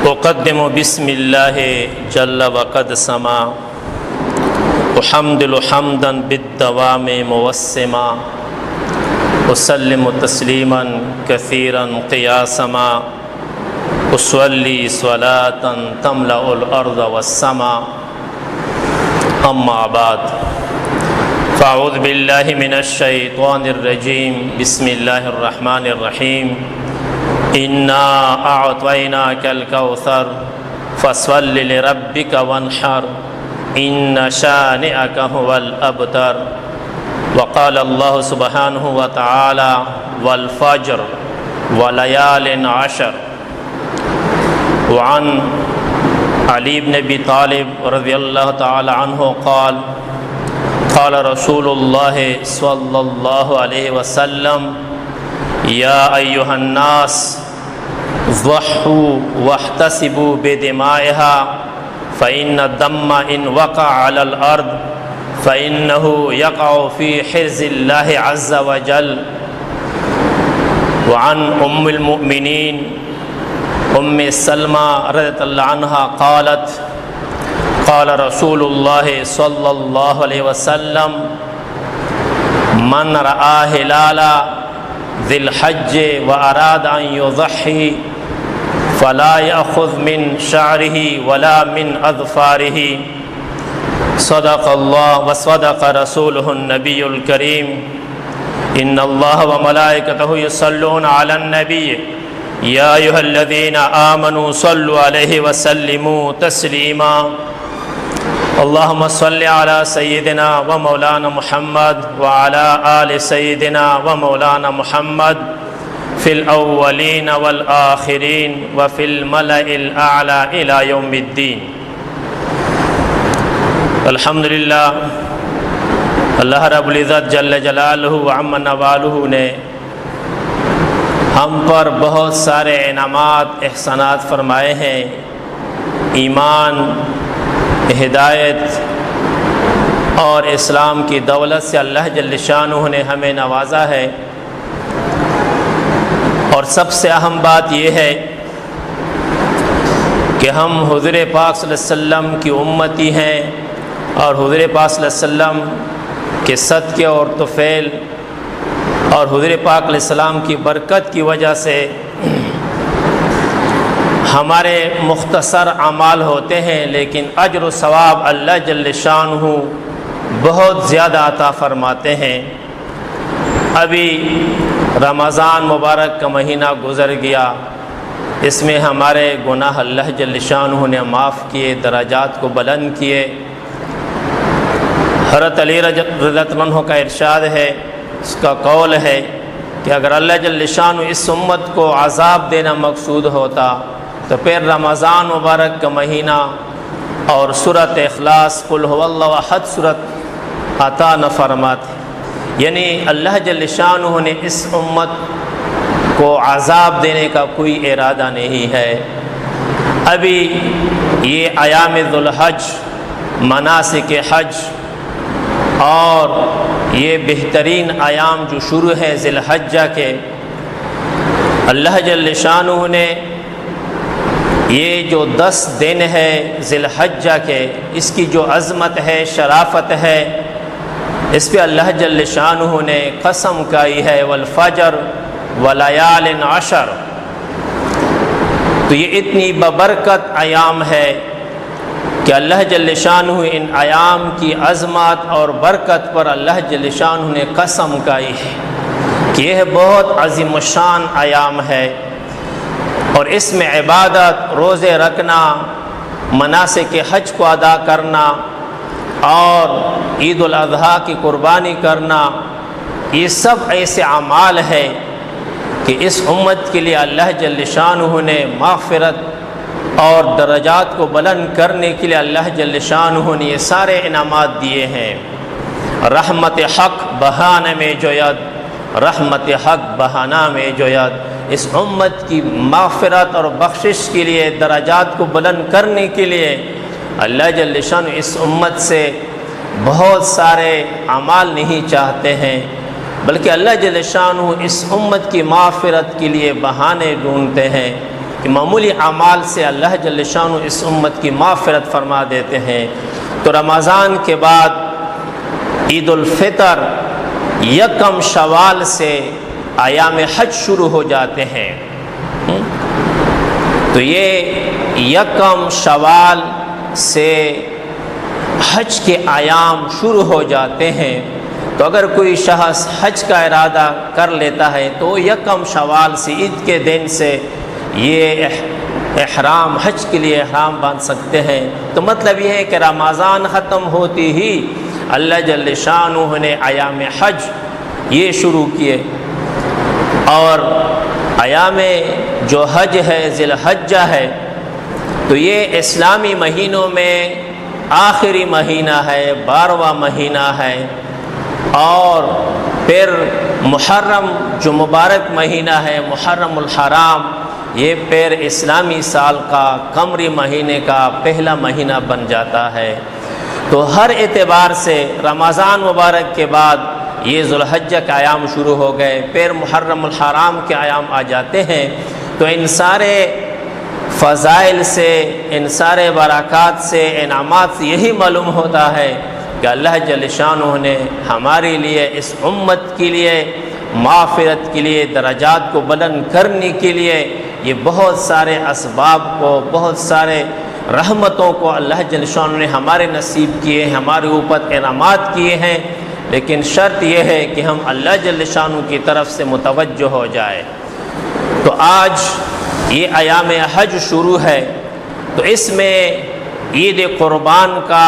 اقدم بسم اللہ جل وقد سما احمد حمدا بالدوام موسما اسلم تسلیما کثیرا قیاسما اصلی صلاة تملأ الارض والسما اما بعد فاعوذ باللہ من الشیطان الرجیم بسم اللہ الرحمن الرحیم انا اعطیناک الکوثر فصل لربک وانحر ان شانئک هو الابتر وقال اللہ سبحانہ وتعالی والفجر وليال عشر وعن علی بن ابی طالب رضی اللہ تعالی عنہ قال قال رسول اللہ صلی اللہ علیہ وسلم یا ایہا الناس ضحوا واحتسبوا بدمائها فإن الدم إن وقع على الأرض فإنه يقع في حرز الله عز وجل وعن أم المؤمنين أم سلمى رضي الله عنها قالت قال رسول الله صلى الله عليه وسلم من رأى هلال ذي الحج وأراد أن يضحي فلا يأخذ من شعره ولا من أظفاره صدق الله وصدق رسوله النبي الكريم إن الله وملائكته يصلون على النبي يا أيها الذين آمنوا صلوا عليه وسلموا تسليما اللهم صل على سيدنا ومولانا محمد وعلى آل سيدنا ومولانا محمد في الأولين والآخرين وفي الملأ الأعلى إلى يوم الدين الحمدللہ اللہ رب العزت جل جلالہ وعم نوالہ نے ہم پر بہت سارے انعامات احسانات فرمائے ہیں، ایمان، ہدایت اور اسلام کی دولت سے اللہ جل شانہ نے ہمیں نوازا ہے۔ اور سب سے اہم بات یہ ہے کہ ہم حضور پاک صلی اللہ علیہ وسلم کی امتی ہیں، اور حضور پاک صلی اللہ علیہ وسلم کے صدقے اور طفیل اور حضور پاک علیہ السلام کی برکت کی وجہ سے ہمارے مختصر اعمال ہوتے ہیں، لیکن اجر و ثواب اللہ جل شانہ بہت زیادہ عطا فرماتے ہیں۔ ابھی رمضان مبارک کا مہینہ گزر گیا، اس میں ہمارے گناہ اللہ جل شانہ نے معاف کیے، درجات کو بلند کیے۔ حضرت علی رضی اللہ عنہ کا ارشاد ہے، اس کا قول ہے کہ اگر اللہ جل شانہ اس امت کو عذاب دینا مقصود ہوتا تو پھر رمضان مبارک کا مہینہ اور سورۃ اخلاص قل هو اللہ احد سورۃ عطا نہ فرماتے۔ یعنی اللہ جل شانہ نے اس امت کو عذاب دینے کا کوئی ارادہ نہیں ہے۔ ابھی یہ ایام ذو الحج، مناسک حج اور یہ بہترین ایام جو شروع ہے ذی الحجہ کے، اللہ جل شانہ نے یہ جو 10 دن ہے ذی الحجہ کے، اس کی جو عظمت ہے، شرافت ہے، اس پہ اللہ جل شانہ نے قسم کھائی ہے والفجر ولیال عشر۔ تو یہ اتنی ببرکت ایام ہے کہ اللہ جل شانہ ان ایام کی عظمت اور برکت پر اللہ جل شانہ نے قسم کھائی ہے کہ یہ بہت عظیم الشان ایام ہے، اور اس میں عبادت، روزے رکھنا، مناسک حج کو ادا کرنا اور عید الاضحیٰ کی قربانی کرنا، یہ سب ایسے اعمال ہیں کہ اس امت کے لیے اللہ جل شانہ نے مغفرت اور درجات کو بلند کرنے کے لیے اللہ جل شانہ نے یہ سارے انعامات دیے ہیں۔ رحمت حق بہانہ میں جوید، رحمت حق بہانہ میں جوید، اس امت کی مغفرت اور بخشش کے لیے، درجات کو بلند کرنے کے لیے اللہ جل شانہ اس امت سے بہت سارے اعمال نہیں چاہتے ہیں، بلکہ اللہ جل شانہ اس امت کی مغفرت کے لیے بہانے ڈھونڈتے ہیں۔ کہ معمولی اعمال سے اللہ جل شانہ اس امت کی مغفرت فرما دیتے ہیں، تو رمضان کے بعد عید الفطر یکم شوال سے ایام حج شروع ہو جاتے ہیں۔ تو یہ یکم شوال سے حج کے ایام شروع ہو جاتے ہیں، تو اگر کوئی شخص حج کا ارادہ کر لیتا ہے تو یکم شوال سے عید کے دن سے یہ احرام حج کے لیے احرام باندھ سکتے ہیں۔ تو مطلب یہ ہے کہ رمضان ختم ہوتی ہی اللہ جل شانہ نے ایام حج یہ شروع کیے، اور ایام جو حج ہے ذی الحجہ ہے، تو یہ اسلامی مہینوں میں آخری مہینہ ہے، 12واں مہینہ ہے، اور پھر محرم جو مبارک مہینہ ہے محرم الحرام، یہ پھر اسلامی سال کا قمری مہینے کا پہلا مہینہ بن جاتا ہے۔ تو ہر اعتبار سے رمضان مبارک کے بعد یہ ذو الحجہ کے ایام شروع ہو گئے، پھر محرم الحرام کے ایام آ جاتے ہیں۔ تو ان سارے فضائل سے، ان سارے برکات سے، انعامات سے یہی معلوم ہوتا ہے کہ اللہ جل شانہ نے ہمارے لیے، اس امت کے لیے مغفرت کے لیے، درجات کو بلند کرنے کے لیے یہ بہت سارے اسباب کو، بہت سارے رحمتوں کو اللہ جل شانہ نے ہمارے نصیب کیے ہیں، ہمارے اوپر انعامات کیے ہیں، لیکن شرط یہ ہے کہ ہم اللہ جل شانہ کی طرف سے متوجہ ہو جائے۔ تو آج یہ ایام حج شروع ہے، تو اس میں عید قربان کا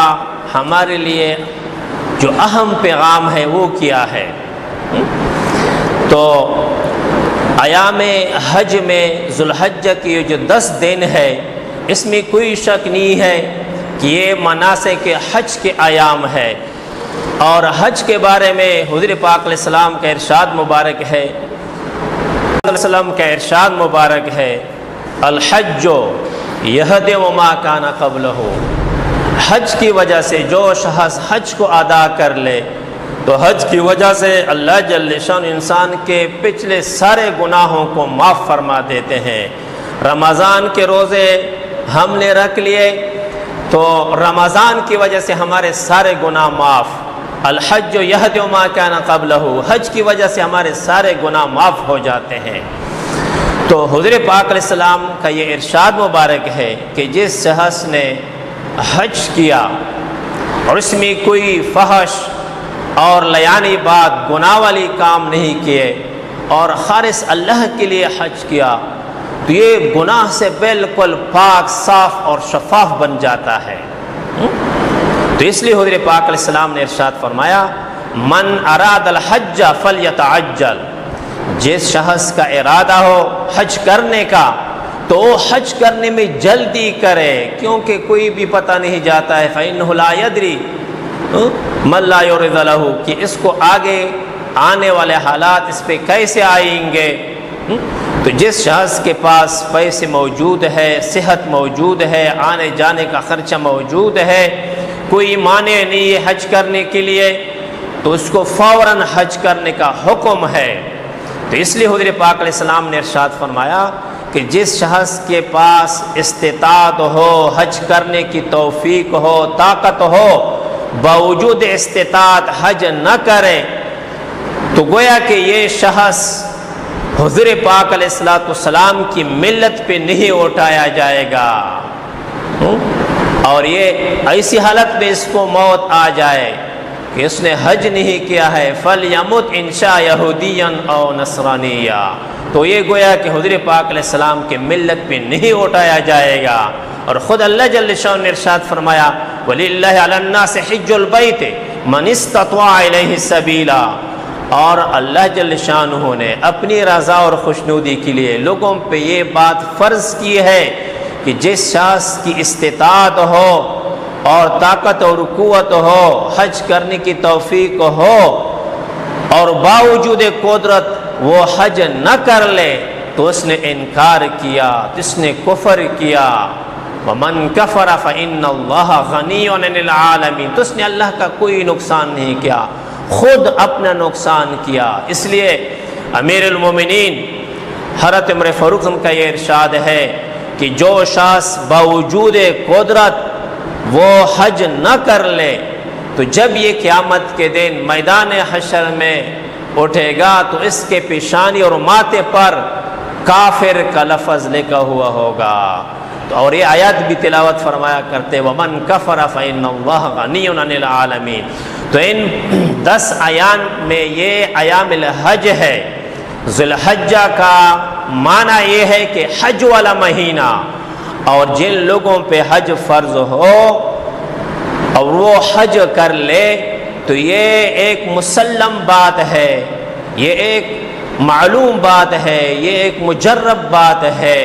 ہمارے لیے جو اہم پیغام ہے وہ کیا ہے؟ تو ایام حج میں ذو الحجہ کی جو 10 دن ہے، اس میں کوئی شک نہیں ہے کہ یہ مناسک حج کے ایام ہے، اور حج کے بارے میں حضور پاک علیہ السلام کا ارشاد مبارک ہے، علیہ السلام کا ارشاد مبارک ہے، الحج یہدم ما کان قبلہ، حج کی وجہ سے جو شخص حج کو ادا کر لے تو حج کی وجہ سے اللہ جل شانہ انسان کے پچھلے سارے گناہوں کو معاف فرما دیتے ہیں۔ رمضان کے روزے ہم نے رکھ لیے تو رمضان کی وجہ سے ہمارے سارے گناہ معاف، الحج یہدم ما کان قبلہ، حج کی وجہ سے ہمارے سارے گناہ معاف ہو جاتے ہیں۔ تو حضور پاک علیہ السلام کا یہ ارشاد مبارک ہے کہ جس شخص نے حج کیا اور اس میں کوئی فحش اور لیانی بات، گناہ والی کام نہیں کیے، اور خالص اللہ کے لیے حج کیا، تو یہ گناہ سے بالکل پاک، صاف اور شفاف بن جاتا ہے۔ تو اس لیے حضور پاک علیہ السلام نے ارشاد فرمایا، من اراد الحج فلیتعجل، جس شخص کا ارادہ ہو حج کرنے کا تو وہ حج کرنے میں جلدی کرے، کیونکہ کوئی بھی پتہ نہیں جاتا ہے، فإنہ لا یدری من لا یرد لہ، کہ اس کو آگے آنے والے حالات اس پہ کیسے آئیں گے۔ تو جس شخص کے پاس پیسے موجود ہے، صحت موجود ہے، آنے جانے کا خرچہ موجود ہے، کوئی مانع نہیں ہے حج کرنے کے لیے، تو اس کو فوراً حج کرنے کا حکم ہے۔ تو اس لیے حضور پاک علیہ السلام نے ارشاد فرمایا کہ جس شخص کے پاس استطاعت ہو، حج کرنے کی توفیق ہو، طاقت ہو، باوجود استطاعت حج نہ کرے، تو گویا کہ یہ شخص حضور پاک علیہ السلام کی ملت پہ نہیں اٹھایا جائے گا، اور یہ ایسی حالت میں اس کو موت آ جائے کہ اس نے حج نہیں کیا ہے، فَلْيَمُتْ إِنْ شَاءَ يَهُودِيًّا أَوْ نَصْرَانِيًّا، تو یہ گویا کہ حضور پاک علیہ السلام کے ملت پہ نہیں اٹھایا جائے گا۔ اور خود اللہ جل شانہ نے ارشاد فرمایا، وَلِلَّهِ عَلَى النَّاسِ حِجُّ الْبَيْتِ مَنِ اسْتَطَاعَ إِلَيْهِ سَبِيلًا، اور اللہ جل شانہ نے اپنی رضا اور خوشنودی کے لیے لوگوں پہ یہ بات فرض کی ہے کہ جس شخص کی استطاعت ہو اور طاقت اور قوت ہو، حج کرنے کی توفیق ہو، اور باوجود قدرت وہ حج نہ کر لے، تو اس نے انکار کیا، اس نے کفر کیا۔ وَمَنْ كَفَرَ فَإِنَّ اللَّهَ غَنِيٌّ عَنِ الْعَالَمِينَ، تو اس نے اللہ کا کوئی نقصان نہیں کیا، خود اپنا نقصان کیا۔ اس لیے امیر المومنین حضرت عمر فاروق کا یہ ارشاد ہے کہ جو شخص باوجود قدرت وہ حج نہ کر لے تو جب یہ قیامت کے دن میدان حشر میں اٹھے گا تو اس کے پیشانی اور ماتھے پر کافر کا لفظ لکھا ہوا ہوگا۔ اور یہ آیات بھی تلاوت فرمایا کرتے وَمَنْ كَفَرَ فَإِنَّ اللَّهَ غَنِيٌّ عَنِ الْعَالَمِينَ۔ تو ان 10 ایام میں یہ ایام الحج ہے۔ ذی الحجہ کا معنی یہ ہے کہ حج والا مہینہ، اور جن لوگوں پہ حج فرض ہو اور وہ حج کر لے تو یہ ایک مسلم بات ہے، یہ ایک معلوم بات ہے، یہ ایک مجرب بات ہے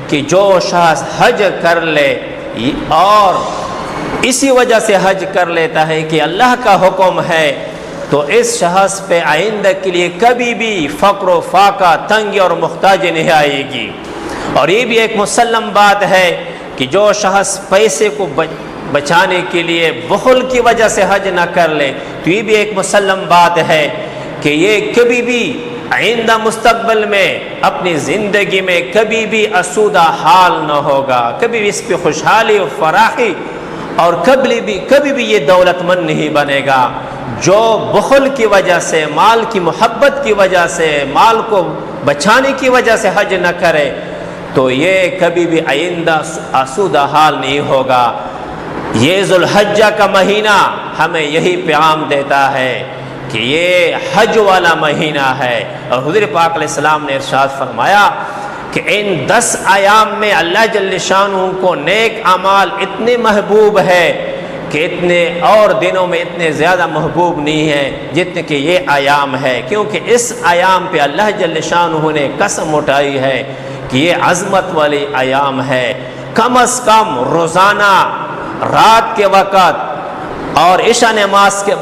کہ جو شخص حج کر لے اور اسی وجہ سے حج کر لیتا ہے کہ اللہ کا حکم ہے، تو اس شخص پہ آئندہ کے لیے کبھی بھی فقر و فاقہ، تنگی اور محتاجی نہیں آئے گی۔ اور یہ بھی ایک مسلم بات ہے کہ جو شخص پیسے کو بچانے کے لیے بخل کی وجہ سے حج نہ کر لے تو یہ بھی ایک مسلم بات ہے کہ یہ کبھی بھی آئندہ مستقبل میں اپنی زندگی میں کبھی بھی آسودہ حال نہ ہوگا، کبھی بھی اس پہ خوشحالی اور فراخی، اور کبھی بھی یہ دولت مند نہیں بنے گا۔ جو بخل کی وجہ سے، مال کی محبت کی وجہ سے، مال کو بچانے کی وجہ سے حج نہ کرے تو یہ کبھی بھی آئندہ آسودہ حال نہیں ہوگا۔ یہ ذو الحجہ کا مہینہ ہمیں یہی پیغام دیتا ہے کہ یہ حج والا مہینہ ہے۔ اور حضور پاک علیہ السلام نے ارشاد فرمایا کہ ان 10 ایام میں اللہ جل شانہ کو نیک اعمال اتنے محبوب ہے کہ اتنے اور دنوں میں اتنے زیادہ محبوب نہیں ہیں جتنے کہ یہ ایام ہے، کیونکہ اس ایام پہ اللہ جل شانہ نے قسم اٹھائی ہے کہ یہ عظمت والی ایام ہے۔ کم از کم روزانہ رات کے وقت اور عشاء نماز کے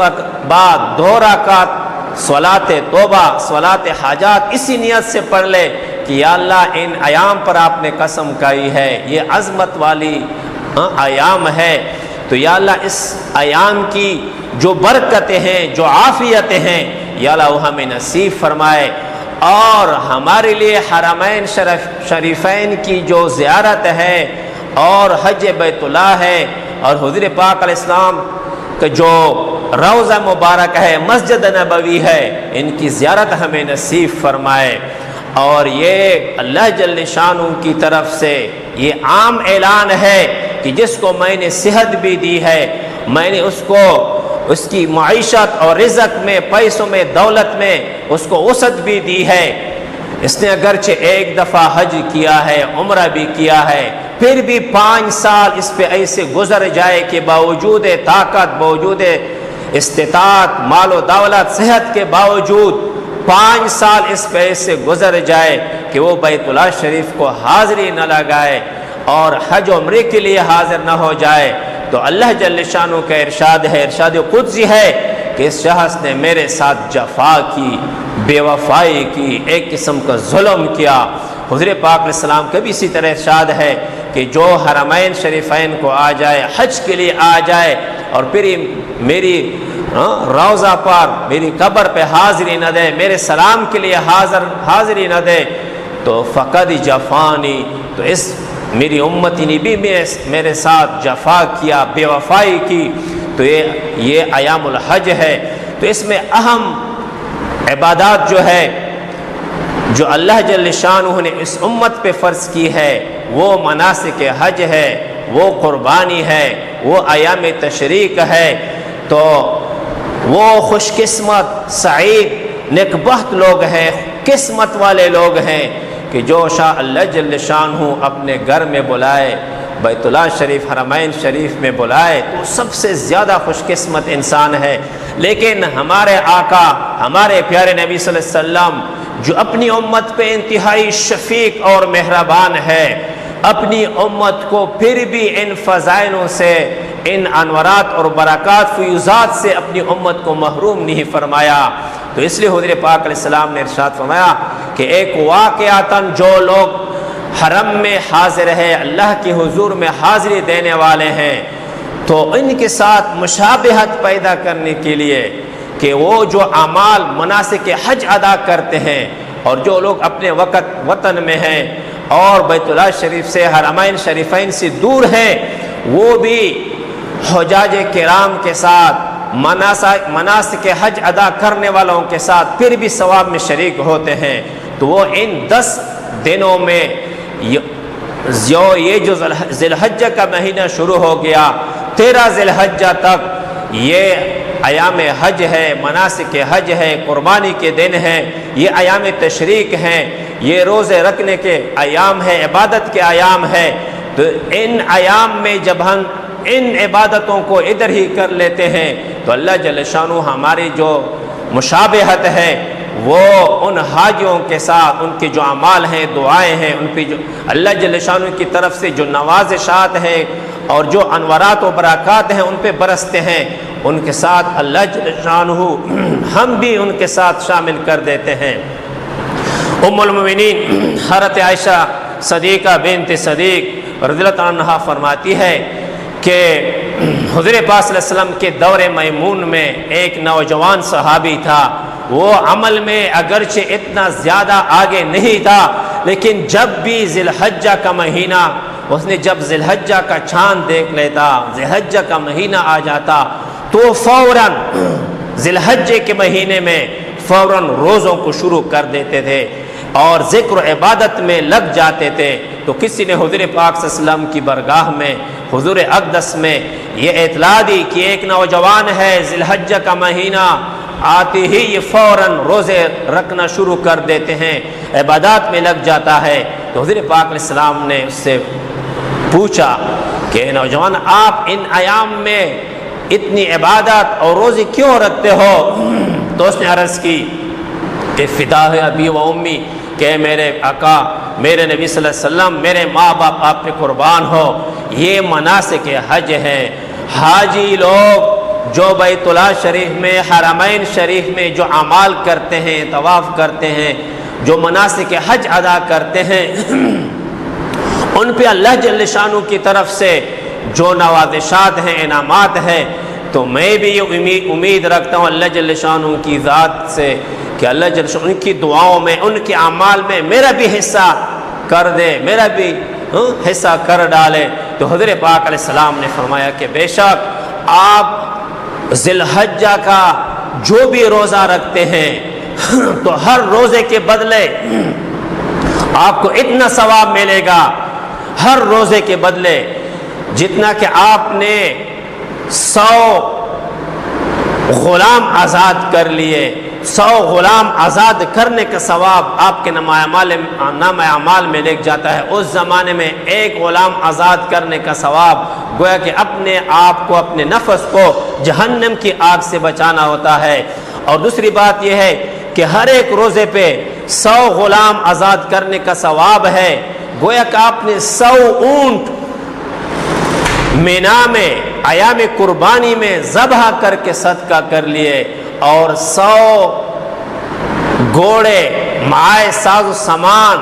بعد 2 رکعت صلاۃ توبہ، صلاۃ حاجات اسی نیت سے پڑھ لے کہ یا اللہ ان ایام پر آپ نے قسم کھائی ہے، یہ عظمت والی ایام ہے، تو یا اللہ اس ایام کی جو برکتیں ہیں، جو عافیتیں ہیں، یا اللہ وہ ہمیں نصیب فرمائے، اور ہمارے لیے حرمین شریفین کی جو زیارت ہے اور حج بیت اللہ ہے اور حضور پاک علیہ السلام کا جو روضہ مبارک ہے، مسجد نبوی ہے، ان کی زیارت ہمیں نصیب فرمائے۔ اور یہ اللہ جل شانہ کی طرف سے یہ عام اعلان ہے کہ جس کو میں نے صحت بھی دی ہے، میں نے اس کو اس کی معیشت اور رزق میں، پیسوں میں، دولت میں اس کو وسعت بھی دی ہے، اس نے اگرچہ ایک دفعہ حج کیا ہے، عمرہ بھی کیا ہے، پھر بھی 5 سال اس پہ ایسے گزر جائے کہ باوجود طاقت، باوجود استطاعت، مال و دولت، صحت کے باوجود 5 سال اس پہ ایسے گزر جائے کہ وہ بیت اللہ شریف کو حاضری نہ لگائے اور حج عمرے کے لیے حاضر نہ ہو جائے، تو اللہ جل شانہ کا ارشاد ہے، ارشاد قدسی ہے کہ اس شخص نے میرے ساتھ جفا کی، بے وفائی کی، ایک قسم کا ظلم کیا۔ حضور پاک علیہ السلام کا بھی اسی طرح ارشاد ہے کہ جو حرمین شریفین کو آ جائے، حج کے لیے آ جائے اور پھر میری روضہ پر، میری قبر پہ حاضری نہ دے، میرے سلام کے لیے حاضری نہ دے تو فقد جفانی، تو اس میری امتی نے بھی میرے ساتھ جفا کیا، بے وفائی کی۔ تو یہ ایام الحج ہے، تو اس میں اہم عبادات جو ہے جو اللہ جل شانہ نے اس امت پہ فرض کی ہے وہ مناسک حج ہے، وہ قربانی ہے، وہ ایام تشریق ہے۔ تو وہ خوش قسمت، سعید، نیکبخت لوگ ہیں، قسمت والے لوگ ہیں کہ جو شاہ اللہ جل شانہ اپنے گھر میں بلائے، بیت اللہ شریف، حرمین شریف میں بلائے، تو سب سے زیادہ خوش قسمت انسان ہے۔ لیکن ہمارے آقا، ہمارے پیارے نبی صلی اللہ علیہ وسلم جو اپنی امت پہ انتہائی شفیق اور مہربان ہے، اپنی امت کو پھر بھی ان فضائلوں سے، ان انوارات اور برکات، فیوزات سے اپنی امت کو محروم نہیں فرمایا۔ تو اس لیے حضور پاک علیہ السلام نے ارشاد فرمایا کہ ایک واقعاتاً جو لوگ حرم میں حاضر ہے، اللہ کے حضور میں حاضری دینے والے ہیں، تو ان کے ساتھ مشابہت پیدا کرنے کے لیے کہ وہ جو اعمال مناسک حج ادا کرتے ہیں اور جو لوگ اپنے وطن میں ہیں اور بیت اللہ شریف سے حرمین شریفین سے دور ہیں، وہ بھی حجاج کرام کے ساتھ مناسک حج ادا کرنے والوں کے ساتھ پھر بھی ثواب میں شریک ہوتے ہیں۔ تو وہ ان 10 دنوں میں یہ جو ذی الحجہ کا مہینہ شروع ہو گیا 13 ذی الحجہ تک، یہ ایام حج ہے، مناسک حج ہے، قربانی کے دن ہیں، یہ ایام تشریق ہیں، یہ روزے رکھنے کے ایام ہے، عبادت کے ایام ہے۔ تو ان ایام میں جب ہم ان عبادتوں کو ادھر ہی کر لیتے ہیں تو اللہ جل شانہ ہماری جو مشابہت ہے وہ ان حاجیوں کے ساتھ، ان کے جو اعمال ہیں، دعائیں ہیں، ان پہ جو اللہ جل شانہ کی طرف سے جو نوازشات ہیں اور جو انوارات و برکات ہیں ان پہ برستے ہیں، ان کے ساتھ اللہ جل شانہ ہم بھی ان کے ساتھ شامل کر دیتے ہیں۔ ام المؤمنین حضرت عائشہ صدیقہ بنت صدیق رضی اللہ عنہا فرماتی ہے کہ حضور پاک صلی اللہ علیہ وسلم کے دور میمون میں ایک نوجوان صحابی تھا، وہ عمل میں اگرچہ اتنا زیادہ آگے نہیں تھا، لیکن جب بھی ذی الحجہ کا مہینہ، اس نے جب ذی الحجہ کا چاند دیکھ لیتا، ذی الحجہ کا مہینہ آ جاتا تو فوراً ذی الحجہ کے مہینے میں فوراً روزوں کو شروع کر دیتے تھے اور ذکر و عبادت میں لگ جاتے تھے۔ تو کسی نے حضور پاک صلی اللہ علیہ وسلم کی برگاہ میں، حضور اقدس میں یہ اطلاع دی کہ ایک نوجوان ہے، ذی الحجہ کا مہینہ آتے ہی یہ فوراً روزے رکھنا شروع کر دیتے ہیں، عبادات میں لگ جاتا ہے۔ تو حضور پاک علیہ السلام نے اس سے پوچھا کہ نوجوان، آپ ان ایام میں اتنی عبادت اور روزے کیوں رکھتے ہو؟ تو اس نے عرض کی کہ فدا ہے ابی و امی، کہ میرے آقا، میرے نبی صلی اللہ علیہ وسلم، میرے ماں باپ آپ پہ قربان ہو، یہ مناسک حج ہے۔ حاجی لوگ جو بیت اللہ شریف میں، حرمین شریف میں جو اعمال کرتے ہیں، طواف کرتے ہیں، جو مناسک حج ادا کرتے ہیں، ان پہ اللہ جل شانہ کی طرف سے جو نوازشات ہیں، انعامات ہیں۔ تو میں بھی یہ امید رکھتا ہوں اللہ جل شانہ کی ذات سے کہ اللہ جل شانہ ان کی دعاؤں میں، ان کے اعمال میں میرا بھی حصہ کر دے، میرا بھی حصہ کر ڈالے۔ تو حضور پاک علیہ السلام نے فرمایا کہ بے شک آپ ذی الحجہ کا جو بھی روزہ رکھتے ہیں تو ہر روزے کے بدلے آپ کو اتنا ثواب ملے گا، ہر روزے کے بدلے جتنا کہ آپ نے 100 غلام آزاد کر لیے، 100 غلام آزاد کرنے کا ثواب آپ کے نامہ اعمال میں لکھ جاتا ہے۔ اس زمانے میں ایک غلام آزاد کرنے کا ثواب گویا کہ اپنے آپ کو، اپنے نفس کو جہنم کی آگ سے بچانا ہوتا ہے۔ اور دوسری بات یہ ہے کہ ہر ایک روزے پہ 100 غلام آزاد کرنے کا ثواب ہے، گویا کہ آپ نے 100 اونٹ مینا میں ایام قربانی میں ذبح کر کے صدقہ کر لیے، اور 100 گھوڑے مائے ساز و سامان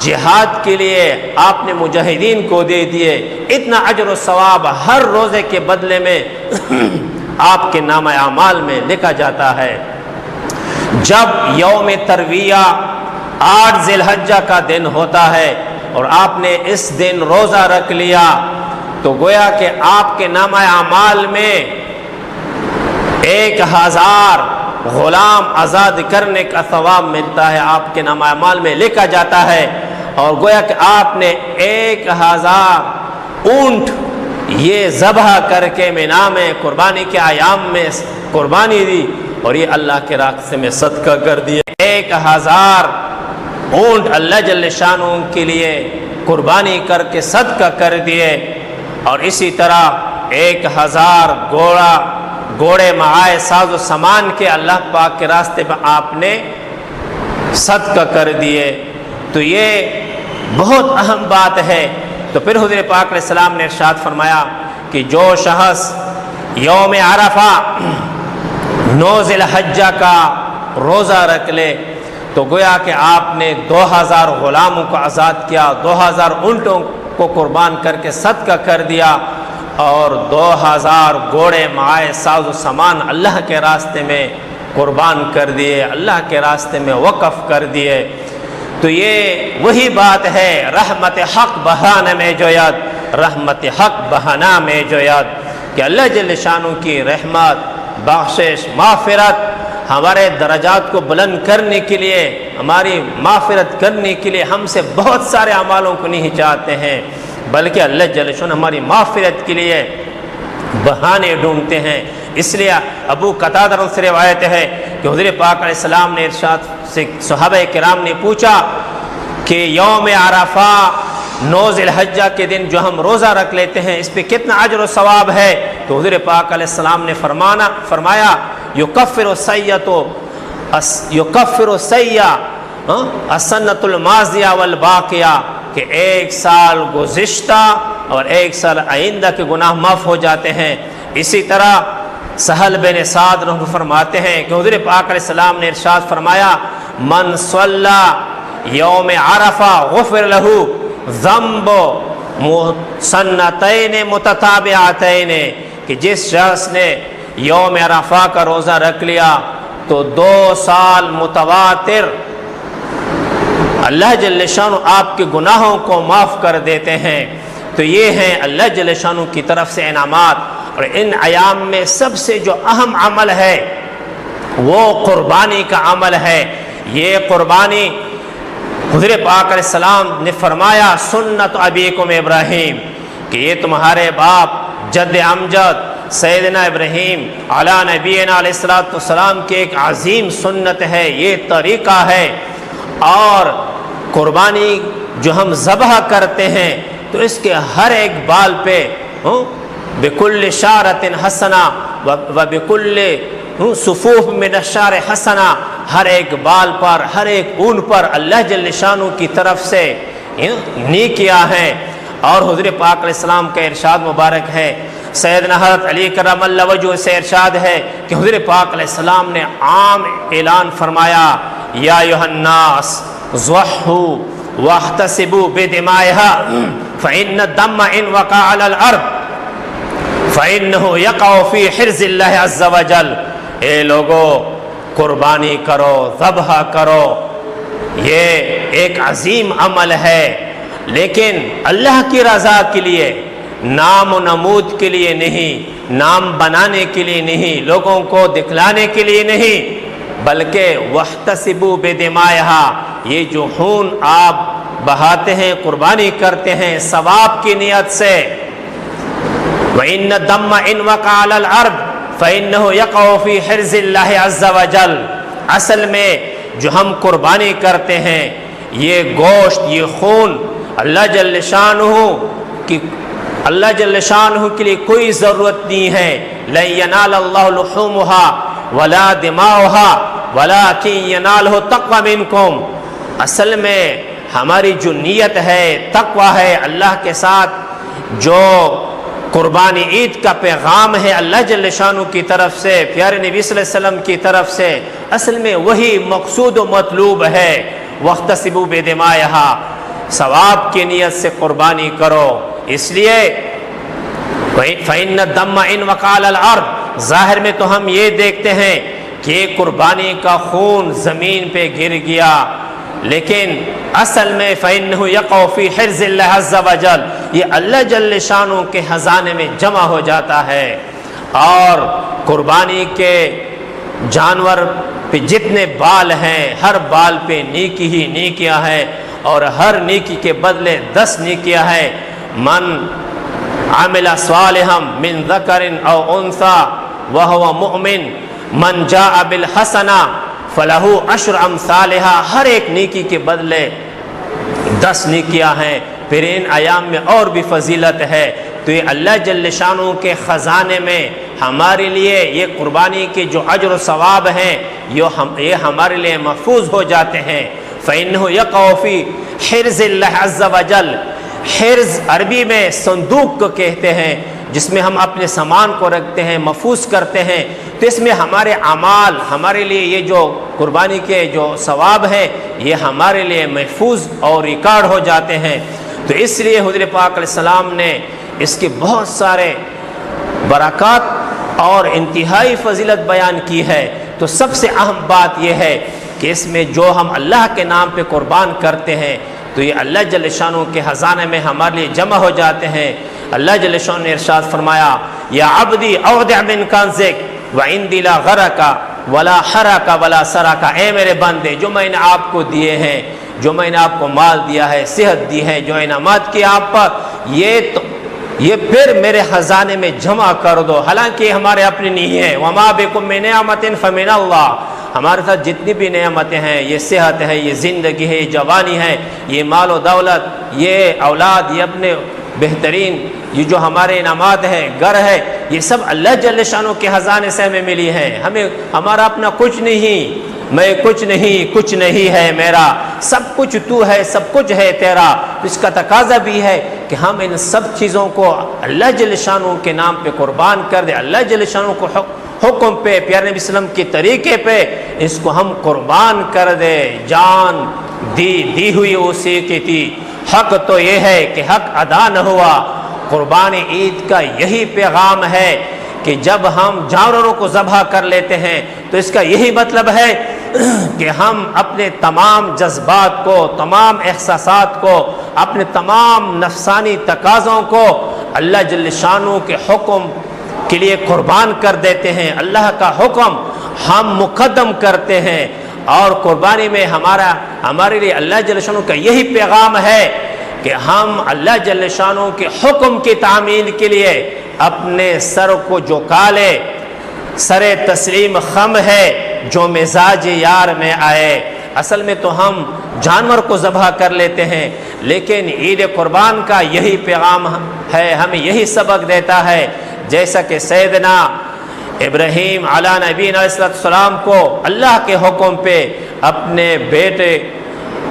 جہاد کے لیے آپ نے مجاہدین کو دے دیے۔ اتنا اجر و ثواب ہر روزے کے بدلے میں آپ کے نامہ اعمال میں لکھا جاتا ہے۔ جب یوم ترویہ 8 ذی الحجہ کا دن ہوتا ہے اور آپ نے اس دن روزہ رکھ لیا تو گویا کہ آپ کے نامہ اعمال میں 1000 غلام آزاد کرنے کا ثواب ملتا ہے، آپ کے نامہ اعمال میں لکھا جاتا ہے۔ اور گویا کہ آپ نے 1000 اونٹ یہ ذبح کر کے مینا میں قربانی کے ایام میں قربانی دی اور یہ اللہ کے راستے میں صدقہ کر دیا۔ 1000 اونٹ اللہ جل شانہ کے لیے قربانی کر کے صدقہ کر دیے، اور اسی طرح 1000 گھوڑے معائے ساز و سامان کے اللہ پاک کے راستے پر آپ نے صدقہ کر دیے۔ تو یہ بہت اہم بات ہے۔ تو پھر حضور پاک علیہ السلام نے ارشاد فرمایا کہ جو شخص یوم عرفہ 9 ذی الحجہ کا روزہ رکھ لے تو گویا کہ آپ نے 2000 غلاموں کو آزاد کیا، 2000 اونٹوں کو قربان کر کے صدقہ کر دیا، اور 2000 گھوڑے معائے ساز و سامان اللہ کے راستے میں قربان کر دیے، اللہ کے راستے میں وقف کر دیے۔ تو یہ وہی بات ہے، رحمت حق بہانے میں جوید، رحمت حق بہانا میں جوید، کہ اللہ جل شانہ کی رحمت، بخشش، مغفرت ہمارے درجات کو بلند کرنے کے لیے، ہماری مغفرت کرنے کے لیے ہم سے بہت سارے اعمالوں کو نہیں چاہتے ہیں، بلکہ اللہ جل شانہ ہماری مغفرت کے لیے بہانے ڈھونڈتے ہیں۔ اس لیے ابو قتادہ سے روایت ہے کہ حضور پاک علیہ السلام نے ارشاد سے صحابہ کرام نے پوچھا کہ یوم عرفہ 9 ذی الحجہ کے دن جو ہم روزہ رکھ لیتے ہیں اس پہ کتنا اجر و ثواب ہے؟ تو حضور پاک علیہ السلام نے فرمایا یکفر السیئہ السنۃ الماضیہ والباقیہ، کہ ایک سال گزشتہ اور ایک سال آئندہ کے گناہ معاف ہو جاتے ہیں۔ اسی طرح سہل بن سعد رحمہ فرماتے ہیں کہ حضور پاک علیہ السلام نے ارشاد فرمایا من صلی یوم عرفہ غفر لہ ذنب سنتین متتابعتین، کہ جس شخص نے یوم عرفہ کا روزہ رکھ لیا تو 2 سال متواتر اللہ جل شانہ آپ کے گناہوں کو معاف کر دیتے ہیں۔ تو یہ ہیں اللہ جل شانہ کی طرف سے انعامات۔ اور ان ایام میں سب سے جو اہم عمل ہے وہ قربانی کا عمل ہے۔ یہ قربانی حضور پاک علیہ السلام نے فرمایا سنت ابیکم ابراہیم، کہ یہ تمہارے باپ جد امجد سیدنا ابراہیم علی نبینا علیہ السلام کی ایک عظیم سنت ہے، یہ طریقہ ہے۔ اور قربانی جو ہم ذبح کرتے ہیں تو اس کے ہر ایک بال پہ بکل شارت حسنہ و بکل صفوف من الشعر حسنہ، ہر ایک بال پر، ہر ایک اون پر اللہ جل شانہ کی طرف سے نیکیاں ہیں۔ اور حضور پاک علیہ السلام کا ارشاد مبارک ہے، سیدنا حضرت علی کرم اللہ وجہ سے ارشاد ہے کہ حضور پاک علیہ السلام نے عام اعلان فرمایا یا ایھا الناس ضحوا واحتسبوا بدمائها فإن الدم إن وقع على الأرض فإنه يقع في حرز اللہ عز وجل، اے لوگو قربانی کرو، ذبح کرو، یہ ایک عظیم عمل ہے، لیکن اللہ کی رضا کے لیے، نام و نمود کے لیے نہیں، نام بنانے کے لیے نہیں، لوگوں کو دکھلانے کے لیے نہیں، بلکہ وَاحْتَسِبُوا بِدِمَائِهَا، یہ جو خون آپ بہاتے ہیں، قربانی کرتے ہیں ثواب کی نیت سے، وَإِنَّ الدَّمَّ إِنْ وَقَعَ عَلَى الْأَرْضِ فَإِنَّهُ يَقَعُ فِي حِرْزِ اللَّهِ عَزَّ وَجَلَّ۔ اصل میں جو ہم قربانی کرتے ہیں یہ گوشت، یہ خون اللہ جل شانہ کے لیے کوئی ضرورت نہیں ہے، لَن يَنَالَ اللَّهُ لُحُومُهَا وَلَا دِمَاؤُهَا وَلَكِن يَنَالُهُ التَّقْوَى مِنكُمْ۔ اصل میں ہماری جو نیت ہے، تقوی ہے، اللہ کے ساتھ جو قربانی عید کا پیغام ہے اللہ جل شانہ کی طرف سے، پیارے نبی صلی اللہ علیہ وسلم کی طرف سے، اصل میں وہی مقصود و مطلوب ہے، وَاحْتَسِبُوا بِدِمَائِهَا، ثواب کی نیت سے قربانی کرو۔ اس لیے فَإِنَّ الدَّمَّ إِنْ وَقَعَ عَلَى الْأَرْضِ، ظاہر میں تو ہم یہ دیکھتے ہیں کہ قربانی کا خون زمین پہ گر گیا، لیکن اصل میں فَإِنَّهُ يَقَعُ فِي حِرْزِ اللَّهِ عَزَّ وَجَلَّ، یہ اللہ جل شانہ کے خزانے میں جمع ہو جاتا ہے۔ اور قربانی کے جانور پہ جتنے بال ہیں ہر بال پہ نیکی ہی نیکیاں ہیں، اور ہر نیکی کے بدلے 10 نیکیاں ہیں۔ من عمل صالحا من ذکر او انثى وهو مؤمن من جاء بالحسنہ فلہ عشر امثالها، ہر ایک نیکی کے بدلے 10 نیکیاں ہیں۔ پھر ان ایام میں اور بھی فضیلت ہے، تو یہ اللہ جل شانہ کے خزانے میں ہمارے لیے یہ قربانی کے جو اجر و ثواب ہیں یہ ہمارے لیے محفوظ ہو جاتے ہیں۔ فإنه يقع في حرز اللہ عز وجل، حرز عربی میں صندوق کو کہتے ہیں، جس میں ہم اپنے سامان کو رکھتے ہیں، محفوظ کرتے ہیں، تو اس میں ہمارے اعمال، ہمارے لیے یہ جو قربانی کے جو ثواب ہیں یہ ہمارے لیے محفوظ اور ریکارڈ ہو جاتے ہیں۔ تو اس لیے حضور پاک علیہ السلام نے اس کے بہت سارے برکات اور انتہائی فضیلت بیان کی ہے۔ تو سب سے اہم بات یہ ہے کہ اس میں جو ہم اللہ کے نام پہ قربان کرتے ہیں تو یہ اللہ جل شانہ کے خزانے میں ہمارے لیے جمع ہو جاتے ہیں۔ اللہ جل شانہ نے ارشاد فرمایا یا عبدی اودع من کنزک وعندی لا غرک ولا حرک ولا سرک، اے میرے بندے جو میں نے آپ کو دیے ہیں، جو میں نے آپ کو مال دیا ہے، صحت دی ہے، جو انعامات کی آپ پر، یہ پھر میرے خزانے میں جمع کر دو، حالانکہ یہ ہمارے اپنے نہیں ہے۔ وما بکم من نعمت فمن اللہ، ہمارے ساتھ جتنی بھی نعمتیں ہیں، یہ صحت ہے، یہ زندگی ہے، یہ جوانی ہے، یہ مال و دولت، یہ اولاد، یہ اپنے بہترین یہ جو ہمارے انعامات ہیں، گھر ہے، یہ سب اللہ جل شانہ کے خزانے سے ہمیں ملی ہے۔ ہمیں ہمارا اپنا کچھ نہیں، میں کچھ نہیں، کچھ نہیں ہے میرا، سب کچھ تو ہے، سب کچھ ہے تیرا۔ اس کا تقاضا بھی ہے کہ ہم ان سب چیزوں کو اللہ جل شانہ کے نام پہ قربان کر دیں، اللہ جل شانہ کو حکم پہ، پیارے نبی صلی اللہ علیہ وسلم کے طریقے پہ اس کو ہم قربان کر دے۔ جان دی ہوئی اسی کی تھی، حق تو یہ ہے کہ حق ادا نہ ہوا۔ قربان عید کا یہی پیغام ہے کہ جب ہم جانوروں کو ذبح کر لیتے ہیں تو اس کا یہی مطلب ہے کہ ہم اپنے تمام جذبات کو، تمام احساسات کو، اپنے تمام نفسانی تقاضوں کو اللہ جل شانہ کے حکم کے لیے قربان کر دیتے ہیں۔ اللہ کا حکم ہم مقدم کرتے ہیں، اور قربانی میں ہمارے لیے اللہ جل شانہ کا یہی پیغام ہے کہ ہم اللہ جل شانہ کے حکم کی تعمیل کے لیے اپنے سر کو جھکا لے، سر تسلیم خم ہے جو مزاج یار میں آئے۔ اصل میں تو ہم جانور کو ذبح کر لیتے ہیں، لیکن عید قربان کا یہی پیغام ہے، ہمیں یہی سبق دیتا ہے، جیسا کہ سیدنا ابراہیم علیہ نبینا علیہ السلام کو اللہ کے حکم پہ اپنے بیٹے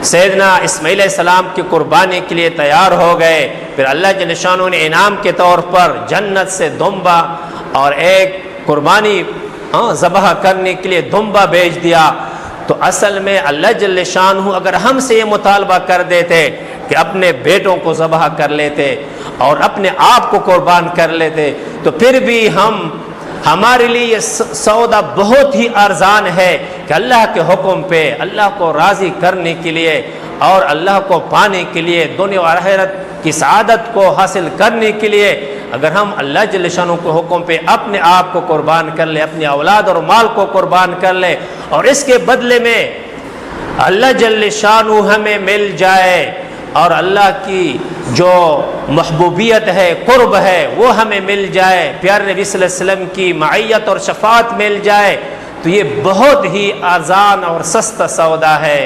سیدنا اسماعیل علیہ السلام کی قربانی کے لیے تیار ہو گئے، پھر اللہ جل شانہ نے انعام کے طور پر جنت سے دمبا اور ایک قربانی ذبح کرنے کے لیے دمبا بھیج دیا۔ تو اصل میں اللہ جل شانہ اگر ہم سے یہ مطالبہ کر دیتے کہ اپنے بیٹوں کو ذبح کر لیتے اور اپنے آپ کو قربان کر لیتے تو پھر بھی ہمارے لیے یہ سودا بہت ہی ارزان ہے کہ اللہ کے حکم پہ اللہ کو راضی کرنے کے لیے اور اللہ کو پانے کے لیے، دنیا و آخرت کی سعادت کو حاصل کرنے کے لیے اگر ہم اللہ جل شانہ کے حکم پہ اپنے آپ کو قربان کر لیں، اپنی اولاد اور مال کو قربان کر لیں، اور اس کے بدلے میں اللہ جل شانہ ہمیں مل جائے اور اللہ کی جو محبوبیت ہے، قرب ہے، وہ ہمیں مل جائے، پیارے نبی صلی اللہ علیہ وسلم کی معیت اور شفاعت مل جائے، تو یہ بہت ہی آسان اور سستا سودا ہے۔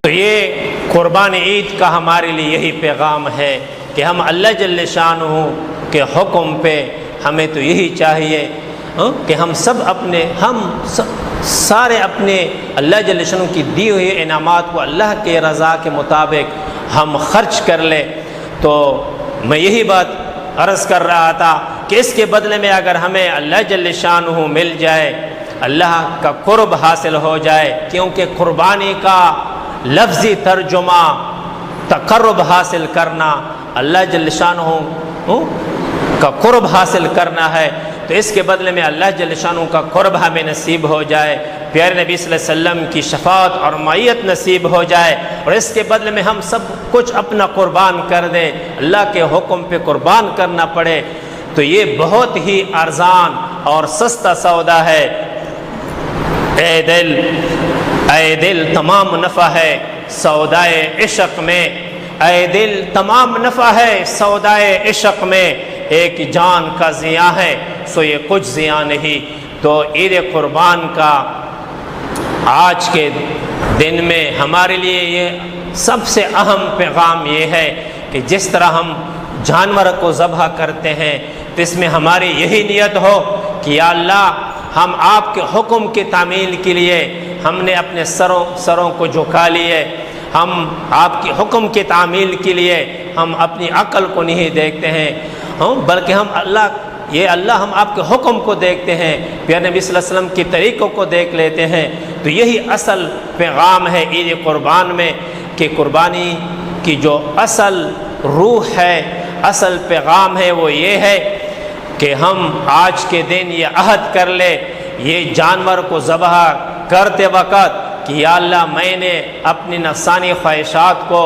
تو یہ قربان عید کا ہمارے لیے یہی پیغام ہے کہ ہم اللہ جل شانہ کے حکم پہ ہمیں تو یہی چاہیے کہ ہم سارے اپنے اللہ جل شانہ کی دی ہوئی انعامات کو اللہ کے رضا کے مطابق ہم خرچ کر لیں۔ تو میں یہی بات عرض کر رہا تھا کہ اس کے بدلے میں اگر ہمیں اللہ جل شانہ مل جائے، اللہ کا قرب حاصل ہو جائے، کیونکہ قربانی کا لفظی ترجمہ تقرب حاصل کرنا، اللہ جل شانہ کا قرب حاصل کرنا ہے، تو اس کے بدلے میں اللہ جل شانہ کا قرب ہمیں نصیب ہو جائے، پیارے نبی صلی اللہ علیہ وسلم کی شفاعت اور معیت نصیب ہو جائے، اور اس کے بدلے میں ہم سب کچھ اپنا قربان کر دیں، اللہ کے حکم پہ قربان کرنا پڑے، تو یہ بہت ہی ارزان اور سستا سودا ہے۔ اے دل تمام نفع ہے سودائے عشق میں، اے دل تمام نفع ہے سودائے عشق میں، ایک جان کا زیاں ہے سو یہ کچھ زیاں نہیں۔ تو عید قربان کا آج کے دن میں ہمارے لیے یہ سب سے اہم پیغام یہ ہے کہ جس طرح ہم جانور کو ذبح کرتے ہیں تو اس میں ہماری یہی نیت ہو کہ یا اللہ ہم آپ کے حکم کی تعمیل کے لیے ہم نے اپنے سروں کو جھکا لیے، ہم آپ کے حکم کی تعمیل کے لیے ہم اپنی عقل کو نہیں دیکھتے ہیں، بلکہ ہم ہم آپ کے حکم کو دیکھتے ہیں، پیارے نبی صلی اللہ علیہ وسلم کے طریقوں کو دیکھ لیتے ہیں۔ تو یہی اصل پیغام ہے عید قربان میں کہ قربانی کی جو اصل روح ہے، اصل پیغام ہے، وہ یہ ہے کہ ہم آج کے دن یہ عہد کر لے، یہ جانور کو ذبح کرتے وقت کہ یا اللہ میں نے اپنی نفسانی خواہشات کو،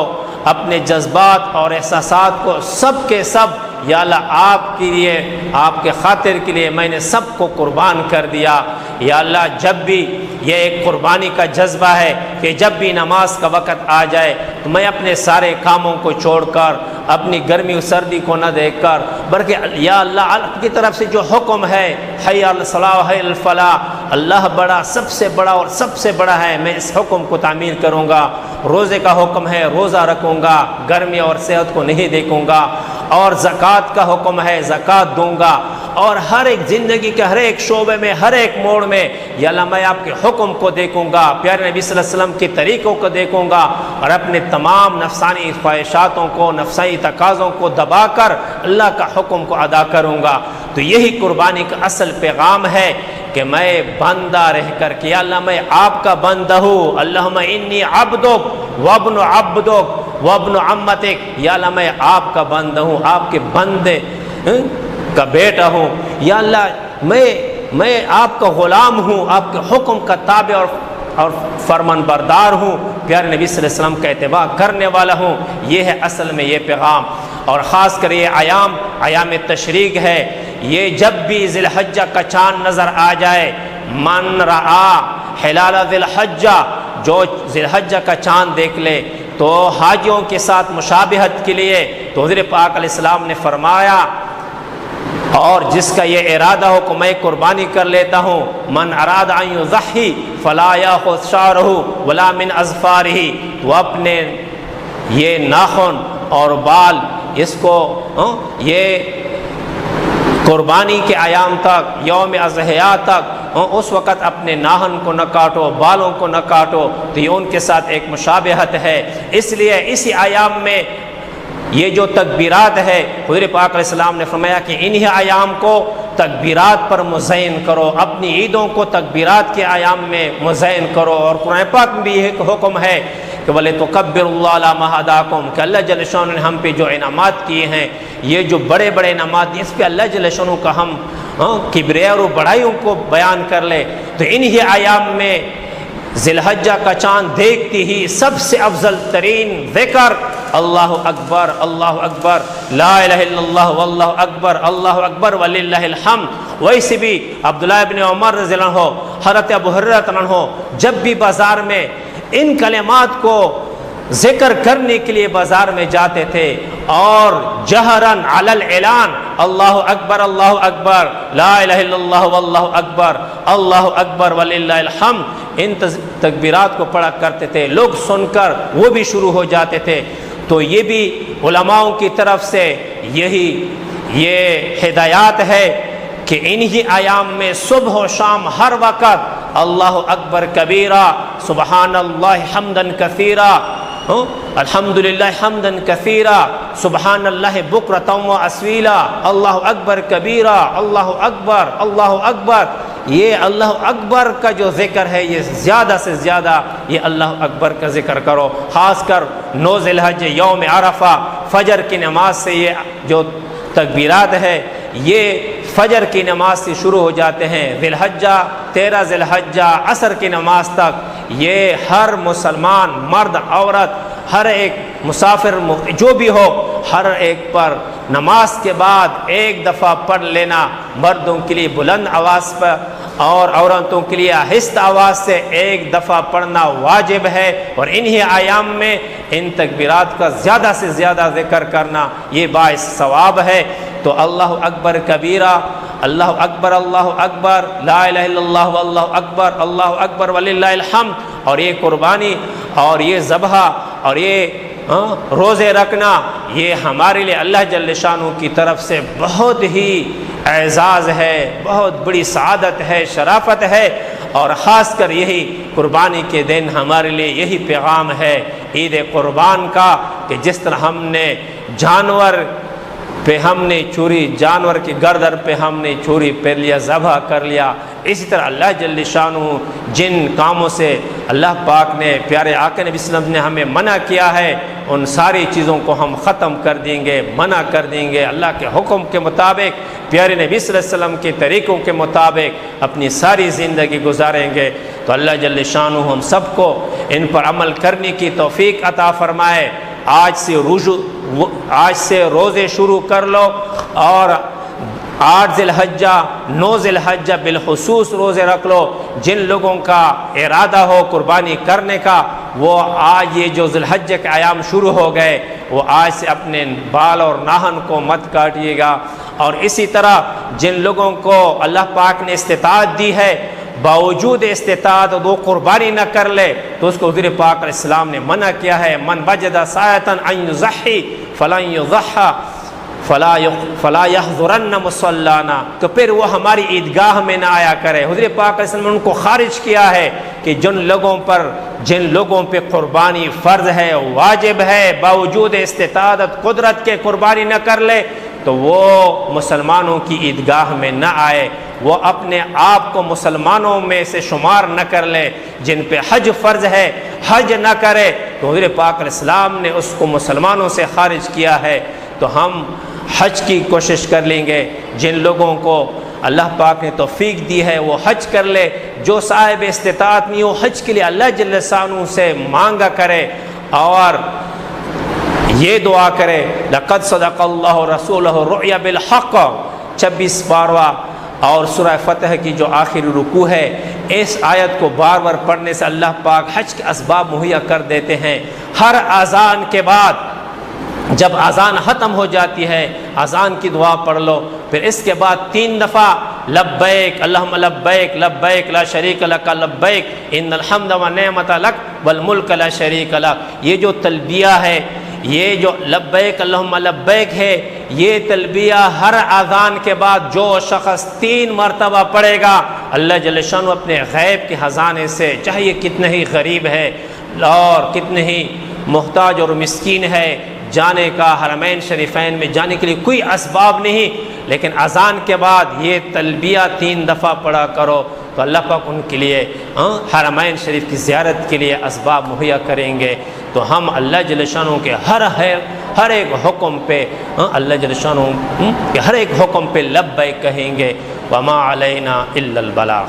اپنے جذبات اور احساسات کو سب کے سب یا اللہ آپ کے لیے، آپ کے خاطر کے لیے میں نے سب کو قربان کر دیا۔ یا اللہ جب بھی یہ ایک قربانی کا جذبہ ہے کہ جب بھی نماز کا وقت آ جائے تو میں اپنے سارے کاموں کو چھوڑ کر، اپنی گرمی و سردی کو نہ دیکھ کر، بلکہ یا اللہ آپ کی طرف سے جو حکم ہے حی علی الصلاۃ حی علی الفلاح، اللہ بڑا، سب سے بڑا اور سب سے بڑا ہے، میں اس حکم کو تعمیل کروں گا۔ روزے کا حکم ہے، روزہ رکھوں گا، گرمی اور صحت کو نہیں دیکھوں گا، اور زکوٰۃ کا حکم ہے، زکوٰۃ دوں گا، اور ہر ایک زندگی کے ہر ایک شعبے میں، ہر ایک موڑ میں یا اللہ میں آپ کے حکم کو دیکھوں گا، پیارے نبی صلی اللہ علیہ وسلم کے طریقوں کو دیکھوں گا، اور اپنے تمام نفسانی خواہشاتوں کو، نفسانی تقاضوں کو دبا کر اللہ کا حکم کو ادا کروں گا۔ تو یہی قربانی کا اصل پیغام ہے کہ میں بندہ رہ کر کہ یا اللہ میں آپ کا بندہ ہوں، اللہم انی عبدک وابن عبدک وابن عمتک، یا اللہ میں آپ کا بندہ ہوں، آپ کے بندے کا بیٹا ہوں، یا اللہ میں آپ کا غلام ہوں، آپ کے حکم کا تابع اور فرمان بردار ہوں، پیارے نبی صلی اللہ علیہ وسلم کا اتباع کرنے والا ہوں۔ یہ ہے اصل میں یہ پیغام، اور خاص کر یہ ایام تشریق ہے، یہ جب بھی ذی الحجہ کا چاند نظر آ جائے، من رعا ہلال ذی الحجہ، جو ذی الحجہ کا چاند دیکھ لے تو حاجیوں کے ساتھ مشابہت کے لیے تو حضور پاک علیہ السلام نے فرمایا، اور جس کا یہ ارادہ ہو کہ میں قربانی کر لیتا ہوں، من اراد ان یضحی فلا یاخذ شعرہ ولا من اظفارہ، وہ اپنے یہ ناخن اور بال اس کو یہ قربانی کے ایام تک، یوم اضحیٰ تک اس وقت اپنے ناخن کو نہ کاٹو، بالوں کو نہ کاٹو، تو یہ ان کے ساتھ ایک مشابہت ہے۔ اس لیے اسی ایام میں یہ جو تکبیرات ہے، حضور پاک علیہ السلام نے فرمایا کہ انہی ایام کو تکبیرات پر مزین کرو، اپنی عیدوں کو تکبیرات کے ایام میں مزین کرو، اور قرآن پاک میں بھی ایک حکم ہے کہ وَلِتُكَبِّرُوا اللَّهَ عَلَىٰ مَا هَدَاكُمْ، کہ اللہ جل شانہ نے ہم پہ جو انعامات کیے ہیں، یہ جو بڑے بڑے انعامات ہیں، اس پہ اللہ جل شانہ کا ہم کبریائی اور بڑائیوں کو بیان کر لے۔ تو انہی ایام میں ذی الحجہ کا چاند دیکھتی ہی سب سے افضل ترین ذکر اللہ اکبر، اللہ اکبر، لا الہ الا اللہ واللہ اکبر، اللہ اکبر وللہ الحمد۔ ویسے بھی عبداللہ ابن عمر رضی اللہ عنہ، حضرت ابو ہریرہ رضی اللہ عنہ جب بھی بازار میں ان کلمات کو ذکر کرنے کے لیے بازار میں جاتے تھے، اور جہراً علی الاعلان، اللہ اکبر اللہ اکبر، لا الہ الا اللہ واللہ اکبر، اللہ اکبر وللہ الحمد، ان تکبیرات کو پڑھا کرتے تھے، لوگ سن کر وہ بھی شروع ہو جاتے تھے۔ تو یہ بھی علماؤں کی طرف سے یہ ہدایات ہے کہ انہی ایام میں صبح و شام ہر وقت اللہ اکبر کبیرہ، سبحان اللہ حمدا کثیرہ، الحمدللہ حمدا کثیرہ، سبحان اللہ بکرۃ و اصیلا، اللہ اکبر کبیرہ، اللہ اکبر اللہ اکبر۔ یہ اللہ اکبر کا جو ذکر ہے، یہ زیادہ سے زیادہ یہ اللہ اکبر کا ذکر کرو، خاص کر 9 ذی الحجہ یوم عرفہ، فجر کی نماز سے یہ جو تکبیرات ہے یہ فجر کی نماز سے شروع ہو جاتے ہیں، ذی الحجہ 13 ذی الحجہ عصر کی نماز تک یہ ہر مسلمان، مرد عورت، ہر ایک مسافر جو بھی ہو، ہر ایک پر نماز کے بعد ایک دفعہ پڑھ لینا، مردوں کے لیے بلند آواز پر اور عورتوں کے لیے آہستہ آواز سے ایک دفعہ پڑھنا واجب ہے، اور انہی ایام میں ان تکبیرات کا زیادہ سے زیادہ ذکر کرنا یہ باعث ثواب ہے۔ تو اللہ اکبر کبیرہ، اللہ اکبر اللہ اکبر، لا الہ الا اللہ واللہ اکبر، اللہ اکبر وللہ الحمد، اور یہ قربانی اور یہ ذبح اور یہ روزے رکھنا، یہ ہمارے لیے اللہ جل شانہ کی طرف سے بہت ہی اعزاز ہے، بہت بڑی سعادت ہے، شرافت ہے، اور خاص کر یہی قربانی کے دن ہمارے لیے یہی پیغام ہے عید قربان کا، کہ جس طرح ہم نے جانور پہ ہم نے چوری، جانور کی گردن پہ ہم نے چوری پہ لیا، ذبح کر لیا، اسی طرح اللہ جل شانہ جن کاموں سے اللہ پاک نے پیارے آقا نبی صلی اللہ علیہ وسلم نے ہمیں منع کیا ہے ان ساری چیزوں کو ہم ختم کر دیں گے، منع کر دیں گے، اللہ کے حکم کے مطابق پیارے نبی صلی اللہ علیہ وسلم کے طریقوں کے مطابق اپنی ساری زندگی گزاریں گے۔ تو اللہ جل شانہ ہم سب کو ان پر عمل کرنے کی توفیق عطا فرمائے۔ آج سے روزے شروع کر لو، اور 8 ذی الحجہ 9 ذی الحجہ بالخصوص روزے رکھ لو۔ جن لوگوں کا ارادہ ہو قربانی کرنے کا وہ آج یہ جو ذی الحجہ کے ایام شروع ہو گئے وہ آج سے اپنے بال اور ناخن کو مت کاٹیے گا۔ اور اسی طرح جن لوگوں کو اللہ پاک نے استطاعت دی ہے باوجود استطاعت وہ قربانی نہ کر لے تو اس کو حضور پاک علیہ السلام نے منع کیا ہے، من وجد ساعة ان یضحی فلن یضحى فلا یحضرن مصلانا، تو پھر وہ ہماری عیدگاہ میں نہ آیا کرے۔ حضور پاک علیہ السلام نے ان کو خارج کیا ہے کہ جن لوگوں پہ قربانی فرض ہے واجب ہے باوجود استطاعت قدرت کے قربانی نہ کر لے تو وہ مسلمانوں کی عیدگاہ میں نہ آئے، وہ اپنے آپ کو مسلمانوں میں سے شمار نہ کر لے۔ جن پہ حج فرض ہے حج نہ کرے تو حضور پاک علیہ السلام نے اس کو مسلمانوں سے خارج کیا ہے۔ تو ہم حج کی کوشش کر لیں گے، جن لوگوں کو اللہ پاک نے توفیق دی ہے وہ حج کر لے، جو صاحب استطاعت نہیں وہ حج کے لیے اللہ جل شانہ سے مانگا کرے اور یہ دعا کرے لقد صدق اللہ رسولہ الرؤیا بالحق 26 پارواں اور سورہ فتح کی جو آخری رکوع ہے، اس آیت کو بار بار پڑھنے سے اللہ پاک حج کے اسباب مہیا کر دیتے ہیں۔ ہر اذان کے بعد جب اذان ختم ہو جاتی ہے اذان کی دعا پڑھ لو، پھر اس کے بعد 3 دفعہ لبیک اللہم لبیک لبیک لا شریک لک لبیک ان الحمد والنعمت لک والملک لا شریک لک، یہ جو تلبیہ ہے، یہ جو لبیک اللہم لبیک ہے، یہ تلبیہ ہر اذان کے بعد جو شخص 3 مرتبہ پڑھے گا اللہ جل شانہ اپنے غیب کے خزانے سے، چاہے یہ کتنے ہی غریب ہے اور کتنے ہی محتاج اور مسکین ہے، جانے کا حرمین شریفین میں جانے کے لیے کوئی اسباب نہیں، لیکن اذان کے بعد یہ تلبیہ 3 دفعہ پڑھا کرو تو اللہ پاک ان کے لیے حرمین شریف کی زیارت کے لیے اسباب مہیا کریں گے۔ تو ہم اللہ جل شانہ کے ہر ایک حکم پہ اللہ جل شانہ کے ہر ایک حکم پہ لبیک کہیں گے۔ وما علینا الا البلاغ۔